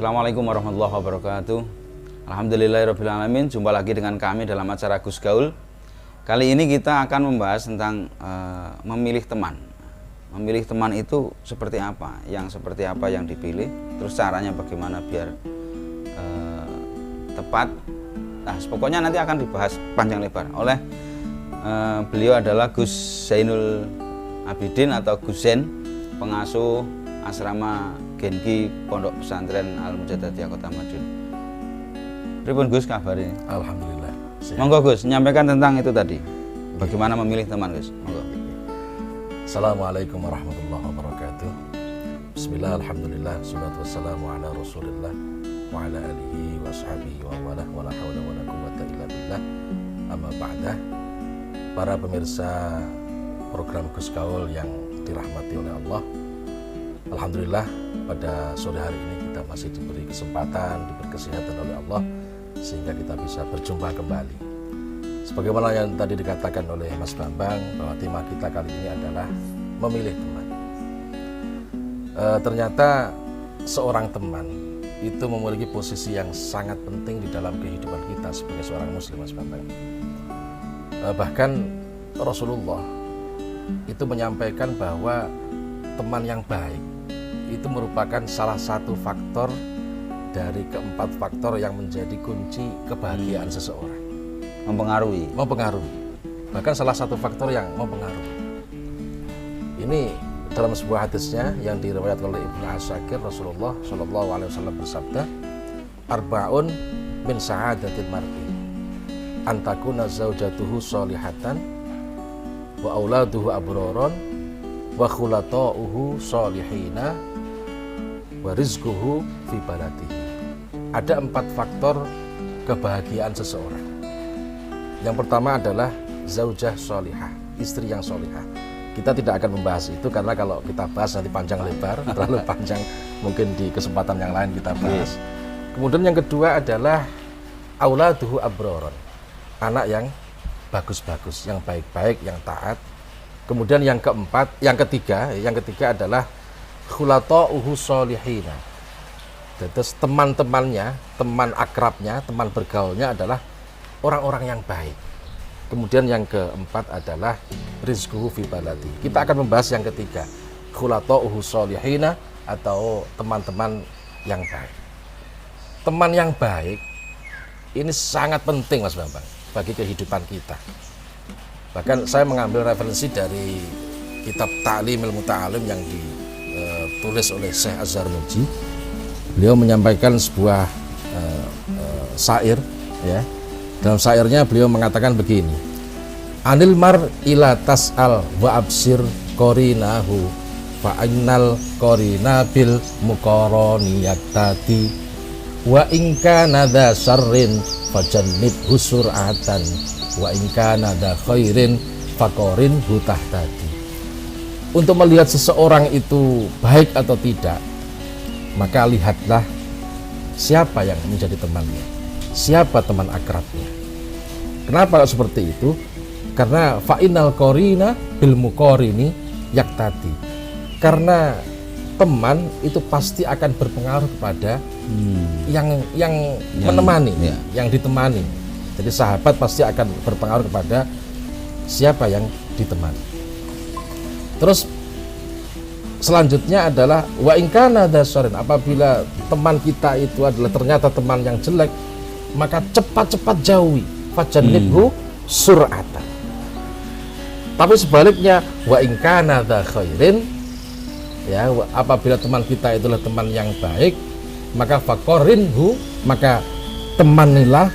Assalamualaikum warahmatullahi wabarakatuh. Alhamdulillahirrabbilalamin. Jumpa lagi dengan kami dalam acara Gus Gaul. Kali ini kita akan membahas tentang memilih teman. Memilih teman itu seperti apa, yang dipilih, terus caranya bagaimana biar tepat. Nah, pokoknya nanti akan dibahas panjang lebar oleh beliau adalah Gus Zainul Abidin atau Gus Zain, pengasuh asrama Genki Pondok Pesantren Al-Mujadadiyah Kota Madiun. Pripun Gus kabar ini? Alhamdulillah. Siap. Monggo Gus, menyampaikan tentang itu tadi. Bagaimana memilih teman Gus? Monggo. Assalamualaikum warahmatullahi wabarakatuh. Bismillah, alhamdulillah, salatu wassalamu ala rasulillah wa ala alihi wa sahbihi wa wala wa la hawla wa la quwwata illa billah. Amma ba'dah. Para pemirsa program Gus Gaul yang dirahmati oleh Allah, alhamdulillah pada sore hari ini kita masih diberi kesempatan, diberi kesehatan oleh Allah sehingga kita bisa berjumpa kembali. Sebagaimana yang tadi dikatakan oleh Mas Bambang bahwa tema kita kali ini adalah memilih teman. Ternyata seorang teman itu memiliki posisi yang sangat penting di dalam kehidupan kita sebagai seorang muslim, Mas Bambang. Bahkan Rasulullah itu menyampaikan bahwa teman yang baik itu merupakan salah satu faktor dari keempat faktor yang menjadi kunci kebahagiaan seseorang. Mempengaruhi. Bahkan salah satu faktor yang mempengaruhi. Ini dalam sebuah hadisnya yang diriwayatkan oleh Ibnu Asakir, Rasulullah Shallallahu Alaihi Wasallam bersabda, "Arba'un min sa'adatil mar'i, antakuna zaujatuhu sholihatan, wa auladuhu abroron, wa khulata'uhu sholihina, wa rizquhu fi baladihi." Ada 4 faktor kebahagiaan seseorang. Yang pertama adalah zaujah sholihah, istri yang sholihah. Kita tidak akan membahas itu karena kalau kita bahas nanti panjang lebar, terlalu panjang, mungkin di kesempatan yang lain kita bahas. Kemudian yang kedua adalah auladuhu abroron, anak yang bagus-bagus, yang baik-baik, yang taat. Kemudian yang ketiga adalah khulata'uhu sholihina. Terus teman-temannya, teman akrabnya, teman bergaulnya adalah orang-orang yang baik. Kemudian yang keempat adalah rizquhu fi baladi. Kita akan membahas yang ketiga, khulata'uhu sholihina atau teman-teman yang baik. Teman yang baik ini sangat penting, Mas Bambang, bagi kehidupan kita. Bahkan saya mengambil referensi dari kitab Ta'limil Muta'alim yang ditulis oleh Syekh Azhar Muji. Beliau menyampaikan sebuah syair, ya. Dalam syairnya beliau mengatakan begini: Anil mar ila tas'al wa absir qorinahu fa innal qorina bil muqarani yaktati wa in kana dza syarrin fajannib husuratan wa in kana dza khairin faqarin hutahtati. Untuk melihat seseorang itu baik atau tidak, maka lihatlah siapa yang menjadi temannya, siapa teman akrabnya. Kenapa seperti itu? Karena fa'inal qorina bil muqarini yaktati. Karena teman itu pasti akan berpengaruh kepada yang menemani, yang ditemani. Jadi sahabat pasti akan berpengaruh kepada siapa yang ditemani. Terus selanjutnya adalah wa in kana dasarin, apabila teman kita itu adalah ternyata teman yang jelek, maka cepat-cepat jauhi, fajannibhu sur'atan. Tapi sebaliknya wa in kana dza khairin, ya, apabila teman kita itulah teman yang baik, maka faqarinhu, maka temanilah,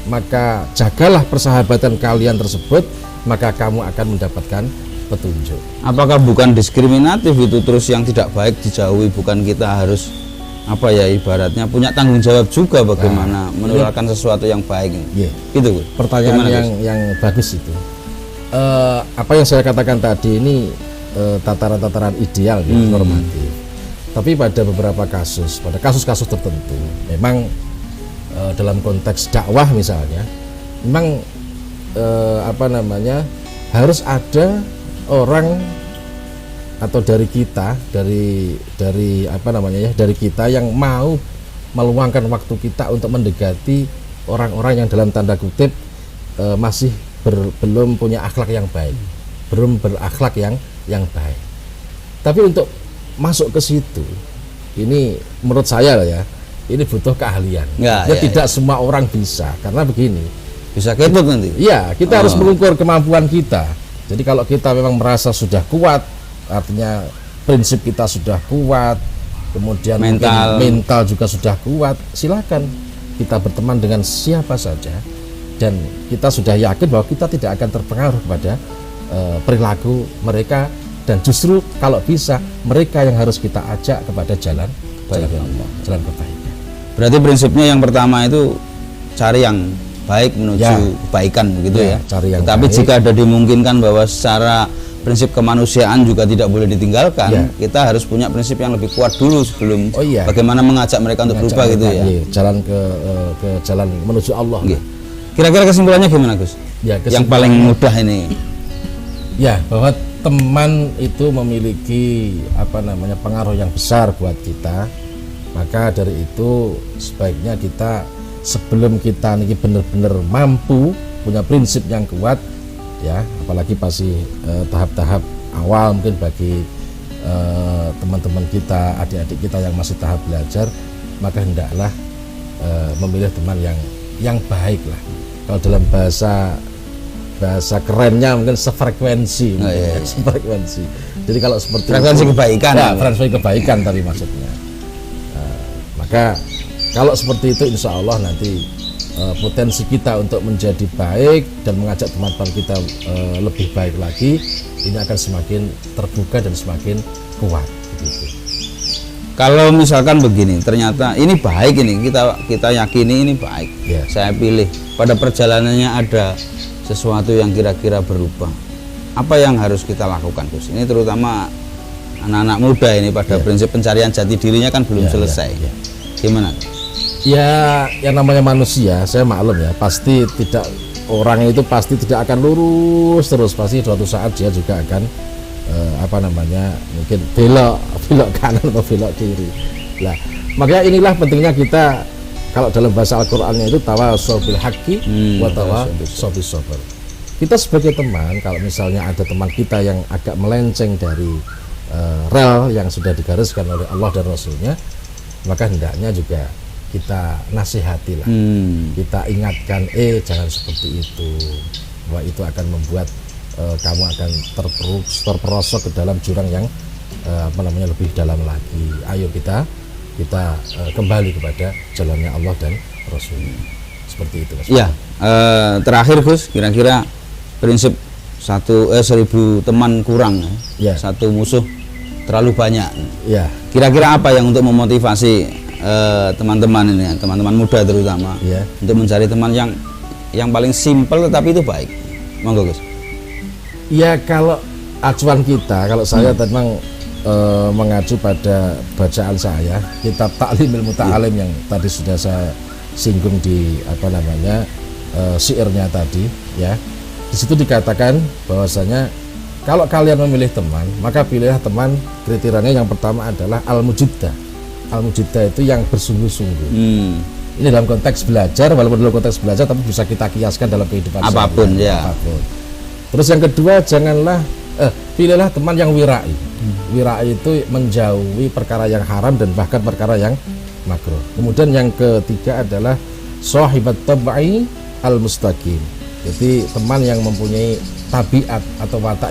maka jagalah persahabatan kalian tersebut, maka kamu akan mendapatkan petunjuk. Apakah bukan diskriminatif itu, terus yang tidak baik dijauhi? Bukan kita harus ibaratnya punya tanggung jawab juga bagaimana menularkan sesuatu yang baik ini? Gitu. Pertanyaan yang bagus itu. Apa yang saya katakan tadi ini tataran-tataran ideal, normatif. Tapi pada beberapa kasus, pada kasus-kasus tertentu, memang dalam konteks dakwah misalnya, memang harus ada orang atau dari kita, dari kita yang mau meluangkan waktu kita untuk mendekati orang-orang yang dalam tanda kutip masih belum punya akhlak yang baik, belum berakhlak yang baik. Tapi untuk masuk ke situ, ini menurut saya ya, ini butuh keahlian. Tidak semua orang bisa, karena begini. Bisa ketut nanti. Iya, kita harus mengukur kemampuan kita. Jadi kalau kita memang merasa sudah kuat, artinya prinsip kita sudah kuat, kemudian mental juga sudah kuat, silakan kita berteman dengan siapa saja, dan kita sudah yakin bahwa kita tidak akan terpengaruh pada perilaku mereka, dan justru kalau bisa mereka yang harus kita ajak kepada jalan Allah, jalan kebaikan. Berarti prinsipnya yang pertama itu cari yang baik menuju kebaikan, begitu ya. Tapi jika ada dimungkinkan bahwa secara prinsip kemanusiaan juga tidak boleh ditinggalkan, kita harus punya prinsip yang lebih kuat dulu sebelum bagaimana mengajak mereka untuk berubah, gitu ya. Jalan ke jalan menuju Allah. Kira-kira kesimpulannya gimana, Gus? Yang paling mudah ini. Ya, bahwa teman itu memiliki pengaruh yang besar buat kita. Maka dari itu sebaiknya kita sebelum kita ini benar-benar mampu punya prinsip yang kuat, ya, apalagi pasti tahap-tahap awal mungkin bagi teman-teman kita, adik-adik kita yang masih tahap belajar, maka hendaklah memilih teman yang baik lah. Kalau dalam bahasa kerennya mungkin sefrekuensi, sefrekuensi. Jadi kalau seperti frekuensi kebaikan, frekuensi kebaikan tadi maksudnya. Maka kalau seperti itu, insya Allah nanti potensi kita untuk menjadi baik dan mengajak teman-teman kita lebih baik lagi, ini akan semakin terbuka dan semakin kuat. Begitu. Kalau misalkan begini, ternyata ini baik, ini kita yakini ini baik, saya pilih. Pada perjalanannya ada sesuatu yang kira-kira berubah. Apa yang harus kita lakukan, Gus? Ini terutama anak-anak muda ini pada prinsip pencarian jati dirinya kan belum selesai. Gimana? Ya, yang namanya manusia, saya maklum ya, pasti tidak, orang itu pasti tidak akan lurus terus, pasti suatu saat dia juga akan mungkin belok kanan atau belok kiri. Nah, makanya inilah pentingnya kita, kalau dalam bahasa Al-Qur'annya itu tawasau bil haqqi wa tawasau bis sabr. Kita sebagai teman, kalau misalnya ada teman kita yang agak melenceng dari rel yang sudah digariskan oleh Allah dan Rasulnya, maka hendaknya juga kita nasihati lah, kita ingatkan, jangan seperti itu, bahwa itu akan membuat kamu akan terperosok ke dalam jurang yang lebih dalam lagi. Ayo kita kembali kepada jalannya Allah dan Rasulnya, seperti itu, Mas. Ya, terakhir, Gus, kira-kira prinsip 1000 teman kurang, satu musuh terlalu banyak. Ya. Kira-kira apa yang untuk memotivasi teman-teman ini, teman-teman muda terutama, untuk mencari teman yang paling simpel tetapi itu baik? Monggo, Gus. Ya, kalau acuan kita, kalau saya memang mengacu pada bacaan saya, kitab Ta'limil Muta'alim yang tadi sudah saya singgung di syairnya tadi, ya. Di situ dikatakan bahwasanya kalau kalian memilih teman, maka pilihlah teman, kriterianya yang pertama adalah al-mujiddah. Al-mujiddah itu yang bersungguh-sungguh. Ini dalam konteks belajar, walaupun dalam konteks belajar, tapi bisa kita kiaskan dalam kehidupan apapun, apapun. Terus yang kedua, pilihlah teman yang wirai. Wirai itu menjauhi perkara yang haram dan bahkan perkara yang makruh. Kemudian yang ketiga adalah sahibat tab'i al-mustaqim. Jadi teman yang mempunyai tabiat atau watak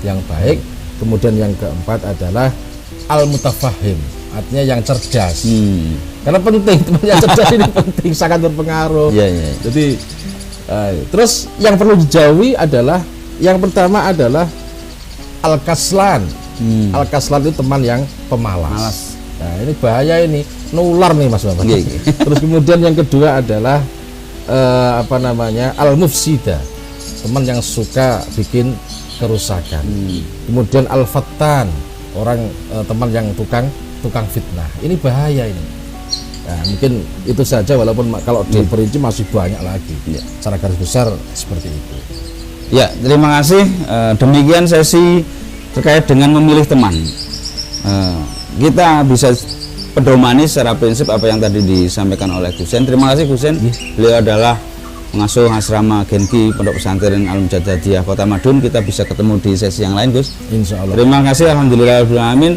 yang baik. Kemudian yang keempat adalah al-mutafahim, artinya yang cerdas. Karena penting, teman yang cerdas ini penting, sangat berpengaruh. Jadi terus yang perlu dijauhi adalah, yang pertama adalah al-kaslan. Al-kaslan itu teman yang pemalas. Nah, ini bahaya, ini nular nih, Mas Bapak. Terus kemudian yang kedua adalah al-mufsida, teman yang suka bikin kerusakan. Kemudian al-fattan, teman yang tukang fitnah. Ini bahaya ini. Nah, mungkin itu saja, walaupun kalau diperinci masih banyak lagi. Secara garis besar seperti itu. Ya, terima kasih. Demikian sesi terkait dengan memilih teman. Kita bisa pedomani secara prinsip apa yang tadi disampaikan oleh Gus Zain. Terima kasih Gus Zain. Beliau adalah pengasuh asrama Genki Pondok Pesantren Al Mujadjadiyah Kota Madun. Kita bisa ketemu di sesi yang lain, Gus. Insya Allah. Terima kasih, alhamdulillahirobbilalamin.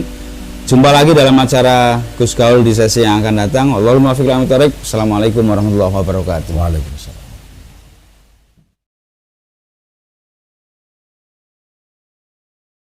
Jumpa lagi dalam acara Gus Gaul di sesi yang akan datang. Wallahul muwaffiq ila aqwamit thoriq. Assalamualaikum warahmatullahi wabarakatuh. Waalaikumsalam.